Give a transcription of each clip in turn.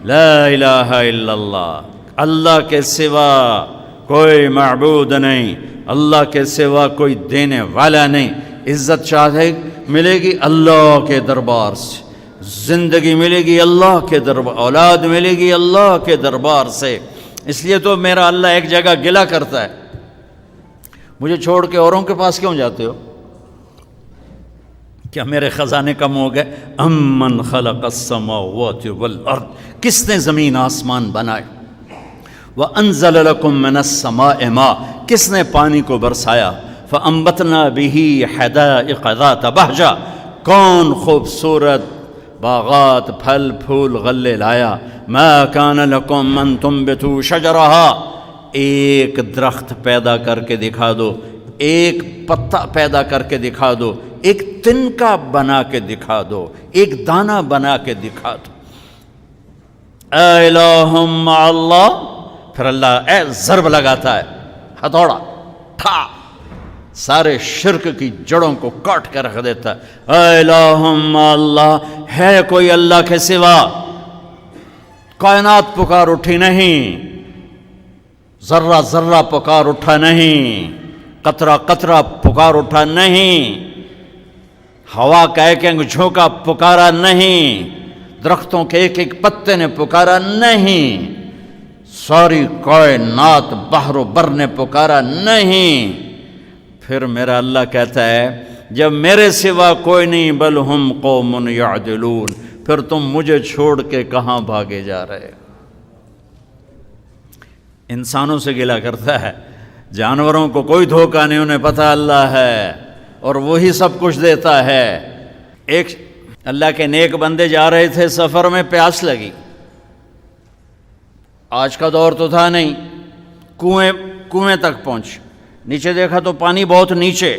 لا الہ الا اللہ، اللہ کے سوا کوئی معبود نہیں، اللہ کے سوا کوئی دینے والا نہیں۔ عزت چاہے ملے گی اللہ کے دربار سے، زندگی ملے گی اللہ کے دربار، اولاد ملے گی اللہ کے دربار سے۔ اس لیے تو میرا اللہ ایک جگہ گلہ کرتا ہے، مجھے چھوڑ کے اوروں کے پاس کیوں جاتے ہو؟ کیا میرے خزانے کم ہو گئے؟ امن خلق السماوات والارض، کس نے زمین آسمان بنائے؟ وانزل لکم من السماء ماء، کس نے پانی کو برسایا؟ فانبتنا به حدائق ذات بہجہ، کون خوبصورت باغات پھل پھول غلے لایا۔ ما کان لکم ان تنبتوا شجرها، ایک درخت پیدا کر کے دکھا دو، ایک پتا پیدا کر کے دکھا دو، ایک تنکا بنا کے دکھا دو، ایک دانہ بنا کے دکھا دو۔ الہ مع اللہ، پھر اللہ ضرب لگاتا ہے، ہتھوڑا ٹھا، سارے شرک کی جڑوں کو کاٹ کے رکھ دیتا ہے۔ الہ مع اللہ، ہے کوئی اللہ کے سوا؟ کائنات پکار اٹھی نہیں، ذرہ ذرہ پکار اٹھا نہیں، قطرہ قطرہ پکار اٹھا نہیں، ہوا کا ایک ایک جھونکا پکارا نہیں، درختوں کے ایک ایک پتے نے پکارا نہیں، ساری کائنات بحر و بر نے پکارا نہیں۔ پھر میرا اللہ کہتا ہے جب میرے سوا کوئی نہیں، بل ہم قوم یعدلون، پھر تم مجھے چھوڑ کے کہاں بھاگے جا رہے؟ انسانوں سے گلہ کرتا ہے، جانوروں کو کوئی دھوکہ نہیں، انہیں پتہ اللہ ہے اور وہی سب کچھ دیتا ہے۔ ایک اللہ کے نیک بندے جا رہے تھے سفر میں، پیاس لگی، آج کا دور تو تھا نہیں، کنویں تک پہنچ، نیچے دیکھا تو پانی بہت نیچے،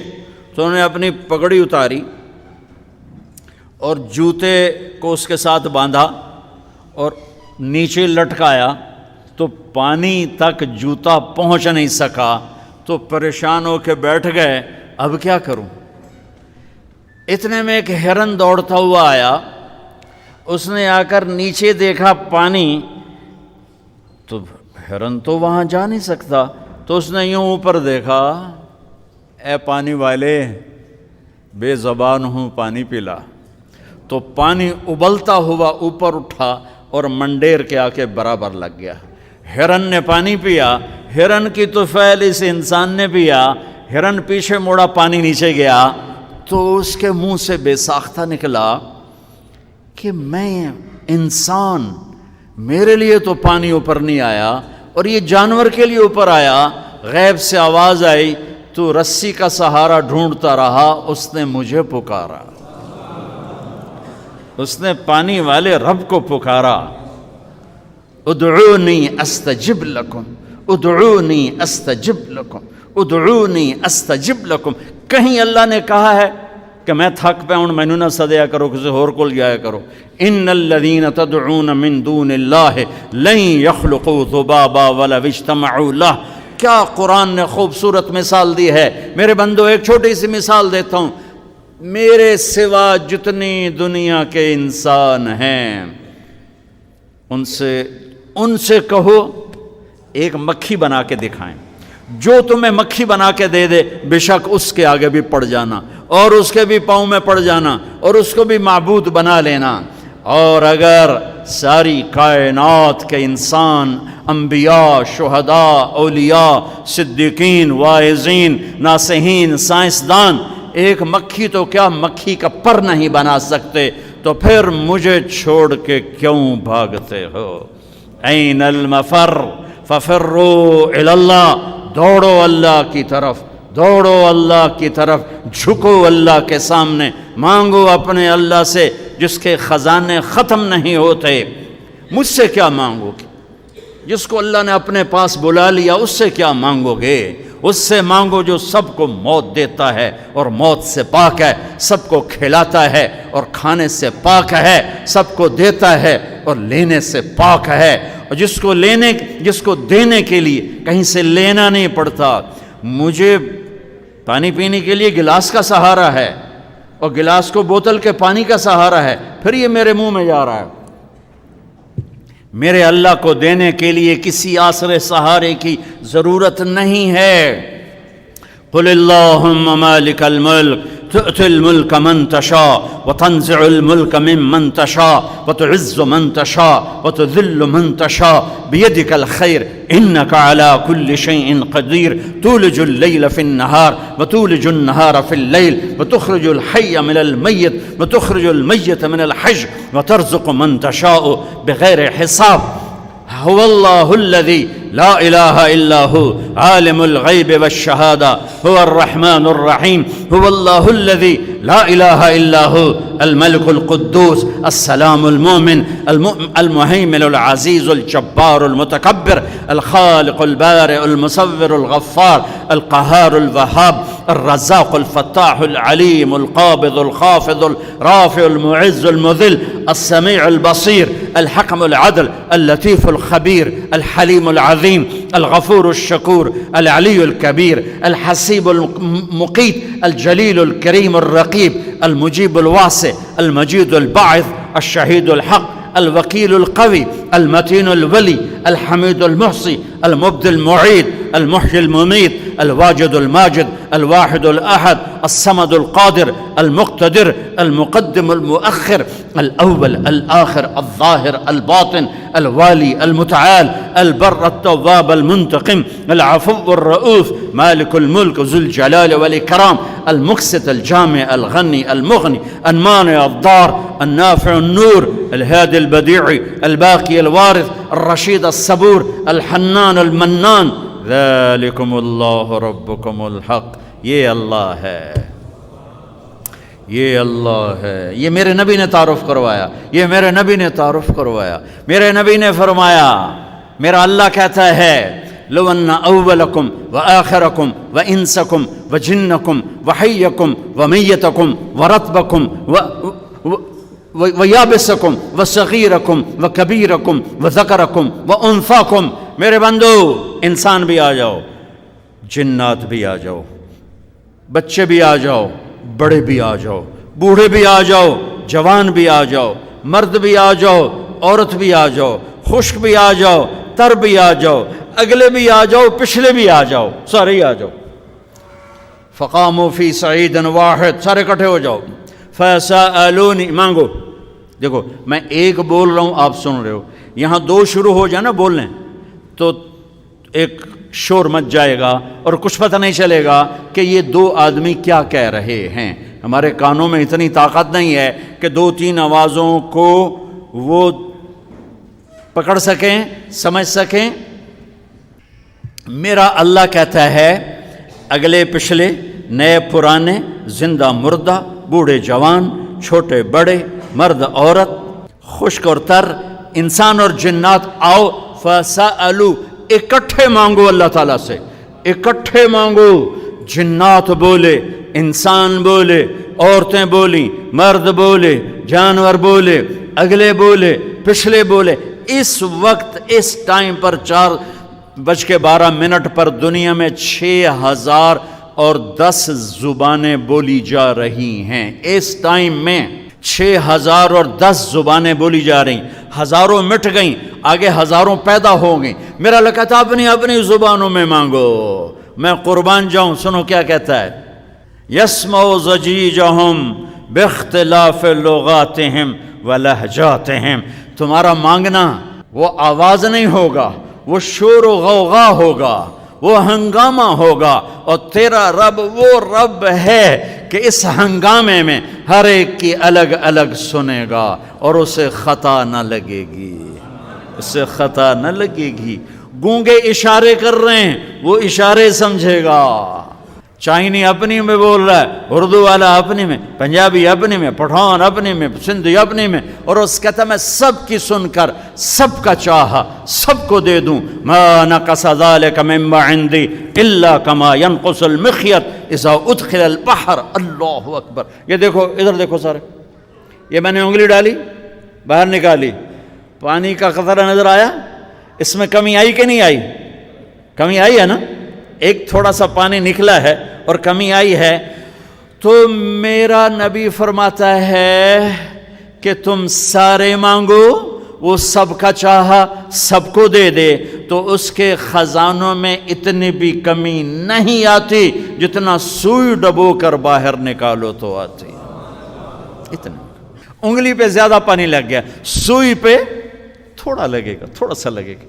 تو انہوں نے اپنی پگڑی اتاری اور جوتے کو اس کے ساتھ باندھا اور نیچے لٹکایا، تو پانی تک جوتا پہنچ نہیں سکا، تو پریشان ہو کے بیٹھ گئے، اب کیا کروں؟ اتنے میں ایک ہرن دوڑتا ہوا آیا، اس نے آ کر نیچے دیکھا پانی، تو ہرن تو وہاں جا نہیں سکتا، تو اس نے یوں اوپر دیکھا، اے پانی والے بے زبان ہوں، پانی پلا۔ تو پانی ابلتا ہوا اوپر اٹھا اور منڈیر کے آ کے برابر لگ گیا۔ ہرن نے پانی پیا، ہرن کی طفیل اس انسان نے پیا، ہرن پیچھے موڑا، پانی نیچے گیا، تو اس کے منہ سے بے ساختہ نکلا کہ میں انسان، میرے لیے تو پانی اوپر نہیں آیا اور یہ جانور کے لیے اوپر آیا۔ غیب سے آواز آئی، تو رسی کا سہارا ڈھونڈتا رہا، اس نے مجھے پکارا، اس نے پانی والے رب کو پکارا۔ ادعونی استجب لکم، ادعونی استجب لکم، ادعونی استجب لکم۔ کہیں اللہ نے کہا ہے کہ میں تھک پہ ہوں، مینوں نہ سدیا کرو، کسی اور کول جایا کرو۔ ان الذین تدعون من دون اللہ لن یخلقوا ذبابا ولو اجتمعوا لہ۔ کیا قرآن نے خوبصورت مثال دی ہے۔ میرے بندو ایک چھوٹی سی مثال دیتا ہوں، میرے سوا جتنی دنیا کے انسان ہیں ان سے کہو ایک مکھی بنا کے دکھائیں، جو تمہیں مکھی بنا کے دے دے بے شک اس کے آگے بھی پڑ جانا اور اس کے بھی پاؤں میں پڑ جانا اور اس کو بھی معبود بنا لینا۔ اور اگر ساری کائنات کے انسان، انبیاء، شہداء، اولیاء، صدیقین، واعظین، ناصحین، سائنسدان ایک مکھی تو کیا مکھی کا پر نہیں بنا سکتے، تو پھر مجھے چھوڑ کے کیوں بھاگتے ہو؟ این المفر ففروا الی اللہ، دوڑو اللہ کی طرف، دوڑو اللہ کی طرف، جھکو اللہ کے سامنے، مانگو اپنے اللہ سے جس کے خزانے ختم نہیں ہوتے۔ مجھ سے کیا مانگو گے؟ جس کو اللہ نے اپنے پاس بلا لیا اس سے کیا مانگو گے؟ اس سے مانگو جو سب کو موت دیتا ہے اور موت سے پاک ہے، سب کو کھلاتا ہے اور کھانے سے پاک ہے، سب کو دیتا ہے اور لینے سے پاک ہے، اور جس کو دینے کے لیے کہیں سے لینا نہیں پڑتا۔ مجھے پانی پینے کے لیے گلاس کا سہارا ہے اور گلاس کو بوتل کے پانی کا سہارا ہے، پھر یہ میرے منہ میں جا رہا ہے۔ میرے اللہ کو دینے کے لیے کسی آسرے سہارے کی ضرورت نہیں ہے۔ قل اللہم مالک الملک تؤتی الملک من تشاء وتنزع الملک ممن تشاء وتعز من تشاء وتذل من تشاء بیدک الخیر انک علی کل شیء قدیر تولج اللیل فی النہار وتولج النہار فی اللیل وتخرج الحی من المیت وتخرج المیت من الحی وترزق من تشاء بغیر حساب۔ هو الله الذي لا إله إلا هو عالم الغيب والشهادة هو الرحمن الرحيم هو الله الذي لا إله إلا هو الملك القدوس السلام المؤمن المهيمن العزيز الجبار المتكبر الخالق البارئ المصور الغفار القهار الوهاب الرزاق الفتاح العليم القابض الخافض الرافع المعز المذل السميع البصير الحكم العدل اللطيف الخبير الحليم العظيم الغفور الشكور العلي الكبير الحسيب المقيت الجليل الكريم الرقيب المجيب الواسع المجيد الباعث الشهيد الحق الوكيل القوي المتين الولي الحميد المحصي المبدي المعيد المحيي المميت الواجد الماجد الواحد الأحد الصمد القادر المقتدر المقدم المؤخر الأول الآخر الظاهر الباطن الوالي المتعال البر التواب المنتقم العفو الرؤوف مالك الملك ذو الجلال والإكرام المقسط الجامع الغني المغني المانع الضار النافع النور الهادي البديع الباقي الوارث الرشيد الصبور الحنان المنان ذلكم اللہ ربکم الحق۔ یہ اللہ ہے، یہ اللہ ہے، یہ میرے نبی نے تعارف کروایا، یہ میرے نبی نے تعارف کروایا۔ میرے نبی نے فرمایا، میرا اللہ کہتا ہے لو ان اولکم وآخرکم وانسکم وجنکم وحیکم ومیتکم ورطبکم ویابسکم وصغیرکم وکبیرکم وذکرکم وانثاکم، میرے بندو انسان بھی آ جاؤ، جنات بھی آ جاؤ، بچے بھی آ جاؤ، بڑے بھی آ جاؤ، بوڑھے بھی آ جاؤ، جوان بھی آ جاؤ، مرد بھی آ جاؤ، عورت بھی آ جاؤ، خشک بھی آ جاؤ، تر بھی آ جاؤ، اگلے بھی آ جاؤ، پچھلے بھی آ جاؤ، سارے ہی آ جاؤ۔ فقاموا فی صعید واحد، سارے اکٹھے ہو جاؤ۔ فسألونی، مانگو۔ دیکھو میں ایک بول رہا ہوں، آپ سن رہے ہو، یہاں دو شروع ہو جائے نا بولنے تو ایک شور مچ جائے گا اور کچھ پتہ نہیں چلے گا کہ یہ دو آدمی کیا کہہ رہے ہیں۔ ہمارے کانوں میں اتنی طاقت نہیں ہے کہ دو تین آوازوں کو وہ پکڑ سکیں، سمجھ سکیں۔ میرا اللہ کہتا ہے اگلے پچھلے، نئے پرانے، زندہ مردہ، بوڑھے جوان، چھوٹے بڑے، مرد عورت، خشک اور تر، انسان اور جنات آؤ۔ فسألوا، اکٹھے مانگو اللہ تعالیٰ سے، اکٹھے مانگو۔ جنات بولے، انسان بولے، عورتیں بولیں، مرد بولے، جانور بولے، اگلے بولے، پچھلے بولے۔ اس وقت اس ٹائم پر 4:12 پر دنیا میں 6010 زبانیں بولی جا رہی ہیں۔ اس ٹائم میں 6010 زبانیں بولی جا رہی، ہزاروں مٹ گئیں، آگے ہزاروں پیدا ہو گئیں۔ میرا اللہ کہتا ہے اپنی اپنی زبانوں میں مانگو، میں قربان جاؤں۔ سنو کیا کہتا ہے، یسمع ضجیجہم باختلاف لغاتہم ولہجاتہم۔ تمہارا مانگنا وہ آواز نہیں ہوگا، وہ شور و غوغا ہوگا، وہ ہنگامہ ہوگا، اور تیرا رب وہ رب ہے کہ اس ہنگامے میں ہر ایک کی الگ الگ سنے گا اور اسے خطا نہ لگے گی، اسے خطا نہ لگے گی۔ گونگے اشارے کر رہے ہیں، وہ اشارے سمجھے گا۔ چائنی اپنی میں بول رہا ہے، اردو والا اپنی میں، پنجابی اپنی میں، پٹھان اپنی میں، سندھی اپنی میں، اور اس کہتا میں سب کی سن کر سب کا چاہا سب کو دے دوں۔ ما نقص ذلك مما عندي الا كما ينقص المخيط اذا ادخل البحر۔ اللہ اکبر۔ یہ دیکھو، ادھر دیکھو سارے، یہ میں نے انگلی ڈالی، باہر نکالی، پانی کا قطرہ نظر آیا؟ اس میں کمی آئی کہ نہیں آئی؟ کمی آئی ہے نا؟ ایک تھوڑا سا پانی نکلا ہے اور کمی آئی ہے۔ تو میرا نبی فرماتا ہے کہ تم سارے مانگو، وہ سب کا چاہا سب کو دے دے تو اس کے خزانوں میں اتنی بھی کمی نہیں آتی جتنا سوئی ڈبو کر باہر نکالو تو آتی. اتنا انگلی پہ زیادہ پانی لگ گیا، سوئی پہ تھوڑا لگے گا، تھوڑا سا لگے گا،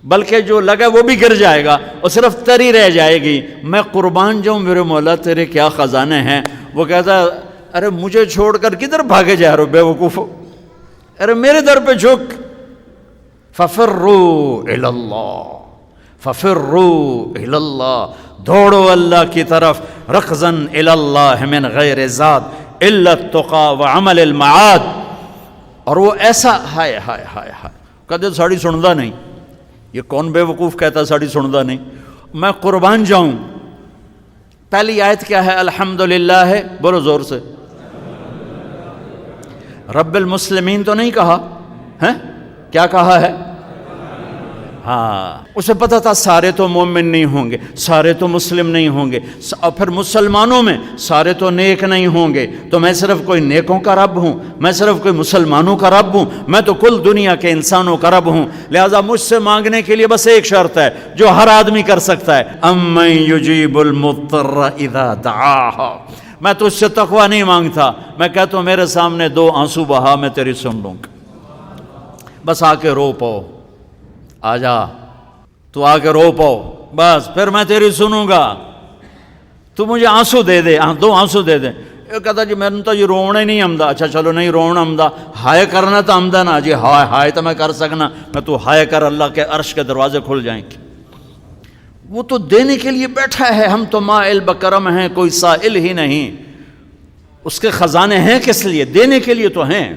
بلکہ جو لگا وہ بھی گر جائے گا اور صرف تری رہ جائے گی. میں قربان جاؤں میرے مولا تیرے کیا خزانے ہیں. وہ کہتا ارے مجھے چھوڑ کر کدھر بھاگے جا رہے ہو بے وقوف، ارے میرے در پہ جھک. ففروا الی اللہ، ففروا الی اللہ، دوڑو اللہ کی طرف. رکضا الی اللہ من غیر زاد الا التقى وعمل المعاد. اور وہ ایسا ہائے ہائے ہائے ہائے کدے ساڑی سندا نہیں. یہ کون بے وقوف کہتا ساڑی سندا نہیں. میں قربان جاؤں. پہلی آیت کیا ہے؟ الحمدللہ ہے، بولو زور سے. رب المسلمین تو نہیں کہا ہے، کیا کہا ہے؟ ہاں، اسے پتا تھا سارے تو مومن نہیں ہوں گے، سارے تو مسلم نہیں ہوں گے، اور پھر مسلمانوں میں سارے تو نیک نہیں ہوں گے، تو میں صرف کوئی نیکوں کا رب ہوں، میں صرف کوئی مسلمانوں کا رب ہوں، میں تو کل دنیا کے انسانوں کا رب ہوں. لہذا مجھ سے مانگنے کے لیے بس ایک شرط ہے جو ہر آدمی کر سکتا ہے، امن یجیب المضطر اذا دعاہ. میں تو اس سے تقوی نہیں مانگتا، میں کہتا ہوں میرے سامنے 2 آنسو بہا، میں تیری سن لوں گا. بس آ کے رو پاؤ، آ جا تو آ کے رو پاؤ، بس پھر میں تیری سنوں گا. تو مجھے آنسو دے دے، 2 آنسو دے دے. یہ کہتا جی میں نے تو یہ رونا ہی نہیں آمدا. اچھا چلو نہیں رونا آمدا، ہائے کرنا تو آمدا نا جی. ہائے ہائے تو میں کر سکنا، میں تو ہائے کر اللہ کے عرش کے دروازے کھل جائیں گے. وہ تو دینے کے لیے بیٹھا ہے، ہم تو مائل بکرم ہیں، کوئی سائل ہی نہیں. اس کے خزانے ہیں کس لیے؟ دینے کے لیے تو ہیں.